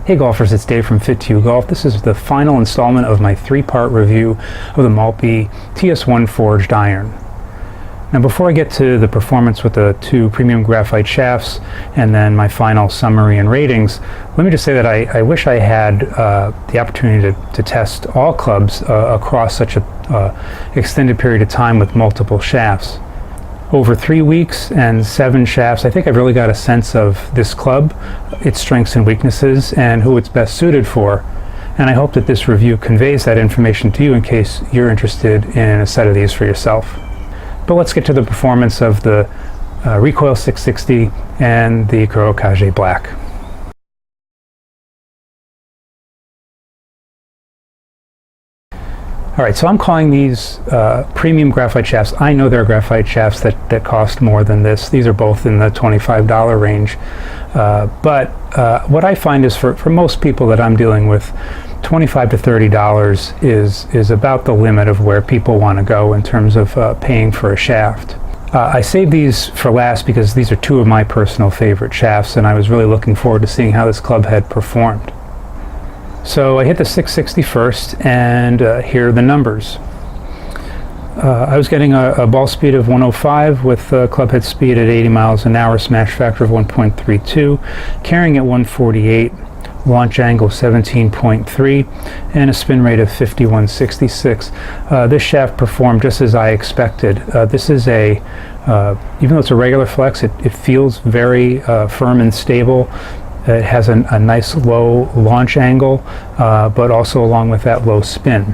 Hey golfers, it's Dave from Fit2U Golf. This is the final installment of my three-part review of the Maltby TS-1 forged iron. Now before I get to the performance with the two premium graphite shafts and then my final summary and ratings, let me just say that I wish I had the opportunity to test all clubs across such a extended period of time with multiple shafts. Over 3 weeks and 7 shafts, I think I've really got a sense of this club, its strengths and weaknesses, and who it's best suited for. And I hope that this review conveys that information to you in case you're interested in a set of these for yourself. But let's get to the performance of the Recoil 660 and the Kuro Kage Black. Alright, so I'm calling these premium graphite shafts. I know there are graphite shafts that cost more than this. These are both in the $25 range. But what I find is for most people that I'm dealing with, $25 to $30 is about the limit of where people want to go in terms of paying for a shaft. I saved these for last because these are two of my personal favorite shafts, and I was really looking forward to seeing how this club had performed. So I hit the 660 first, and here are the numbers. I was getting a ball speed of 105 with club head speed at 80 miles an hour, smash factor of 1.32, carrying at 148, launch angle 17.3, and a spin rate of 51.66. This shaft performed just as I expected. This is even though it's a regular flex, it feels very firm and stable. It has a nice low launch angle, but also along with that low spin.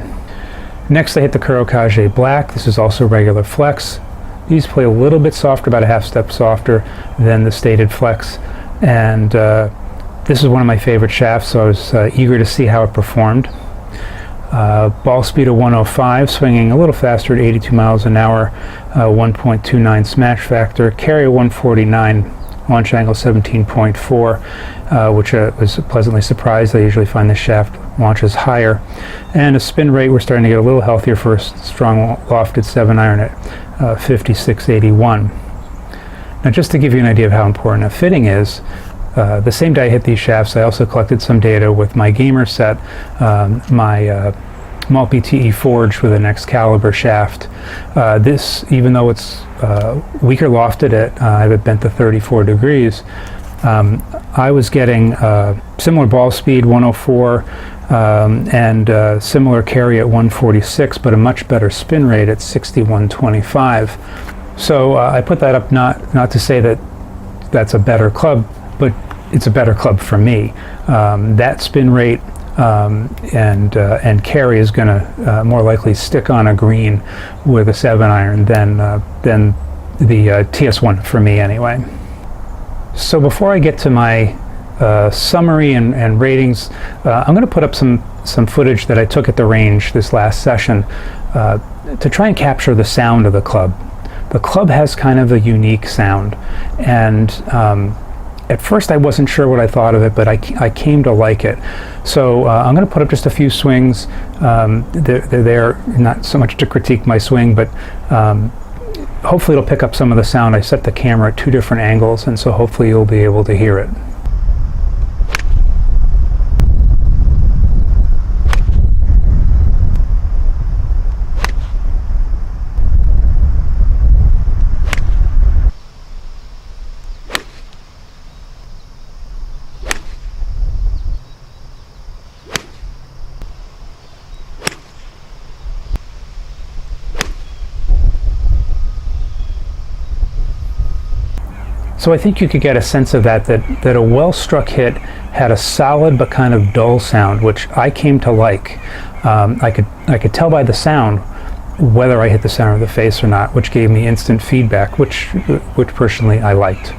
Next I hit the Kuro Kage Black. This is also regular flex. These play a little bit softer, about a half step softer than the stated flex. And this is one of my favorite shafts, so I was eager to see how it performed. Ball speed of 105, swinging a little faster at 82 miles an hour, 1.29 smash factor, carry of 149, launch angle 17.4, which was pleasantly surprised. I usually find this shaft launches higher. And a spin rate, we're starting to get a little healthier for a strong lofted 7 iron at 56.81. Now just to give you an idea of how important a fitting is, the same day I hit these shafts, I also collected some data with my gamer set, my Maltby TE forged with an Excalibur shaft. This, even though it's weaker lofted at, I have it bent to 34 degrees, I was getting similar ball speed, 104, and similar carry at 146, but a much better spin rate at 61.25. So I put that up not to say that that's a better club, but it's a better club for me. That spin rate and carry is going to more likely stick on a green with a 7 iron than the TS-1 for me anyway. So before I get to my summary and ratings, I'm going to put up some footage that I took at the range this last session to try and capture the sound of the club. The club has kind of a unique sound, and at first I wasn't sure what I thought of it, but I came to like it. So I'm going to put up just a few swings. They're there not so much to critique my swing, but hopefully it'll pick up some of the sound. I set the camera at 2 different angles, and so hopefully you'll be able to hear it. So I think you could get a sense of that a well-struck hit had a solid but kind of dull sound, which I came to like. I could tell by the sound whether I hit the center of the face or not, which gave me instant feedback, which personally I liked.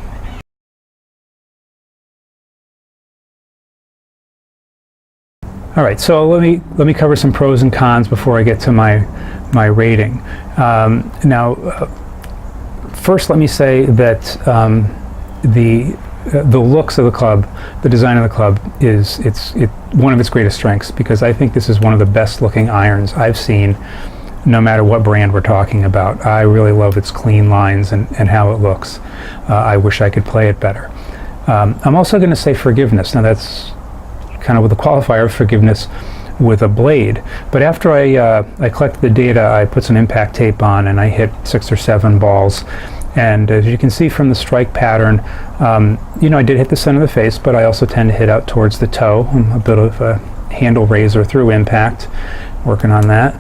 All right, so let me cover some pros and cons before I get to my rating. First, let me say that the looks of the club, the design of the club, is one of its greatest strengths, because I think this is one of the best looking irons I've seen, no matter what brand we're talking about. I really love its clean lines and how it looks. I wish I could play it better. I'm also going to say forgiveness. Now that's kind of with a qualifier of forgiveness with a blade. But after I collected the data, I put some impact tape on and I hit 6 or 7 balls. And as you can see from the strike pattern, you know, I did hit the center of the face, but I also tend to hit out towards the toe. I'm a bit of a handle raiser through impact, working on that.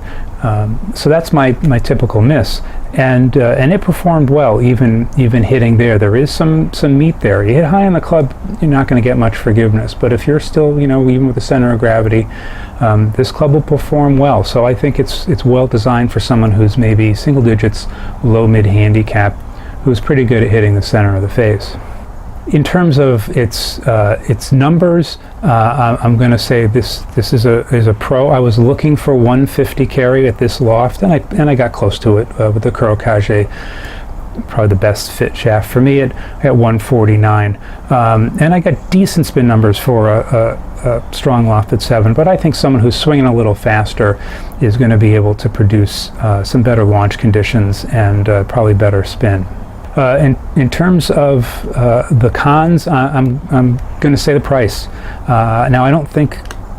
So that's my typical miss, and it performed well, even hitting there. There is some meat there. You hit high on the club, you're not going to get much forgiveness. But if you're still, you know, even with the center of gravity, this club will perform well. So I think it's well designed for someone who's maybe single digits, low mid handicap, who's pretty good at hitting the center of the face. In terms of its numbers, I'm going to say this is a pro. I was looking for 150 carry at this loft, and I got close to it with the Kuro Kage, probably the best fit shaft for me at 149. And I got decent spin numbers for a strong loft at 7. But I think someone who's swinging a little faster is going to be able to produce some better launch conditions and probably better spin. In terms of the cons, I'm going to say the price. Now, I don't think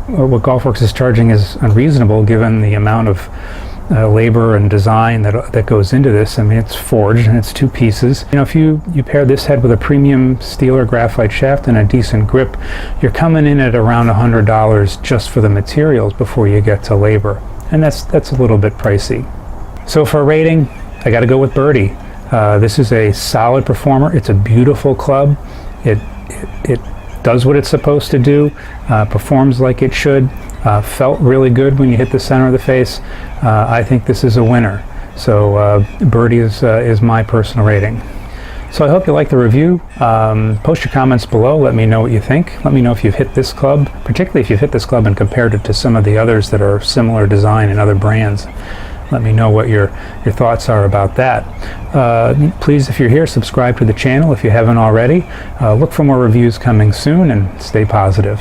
what Golfworks is charging is unreasonable given the amount of labor and design that goes into this. I mean, it's forged and it's 2 pieces. You know, if you pair this head with a premium steel or graphite shaft and a decent grip, you're coming in at around $100 just for the materials before you get to labor, and that's a little bit pricey. So for a rating, I got to go with Birdie. This is a solid performer. It's a beautiful club. It does what it's supposed to do, performs like it should, felt really good when you hit the center of the face. I think this is a winner. So Birdie is my personal rating. So I hope you like the review. Post your comments below. Let me know what you think. Let me know if you've hit this club, particularly if you've hit this club and compared it to some of the others that are similar design in other brands. Let me know what your thoughts are about that. Please, if you're here, subscribe to the channel if you haven't already. Look for more reviews coming soon, and stay positive.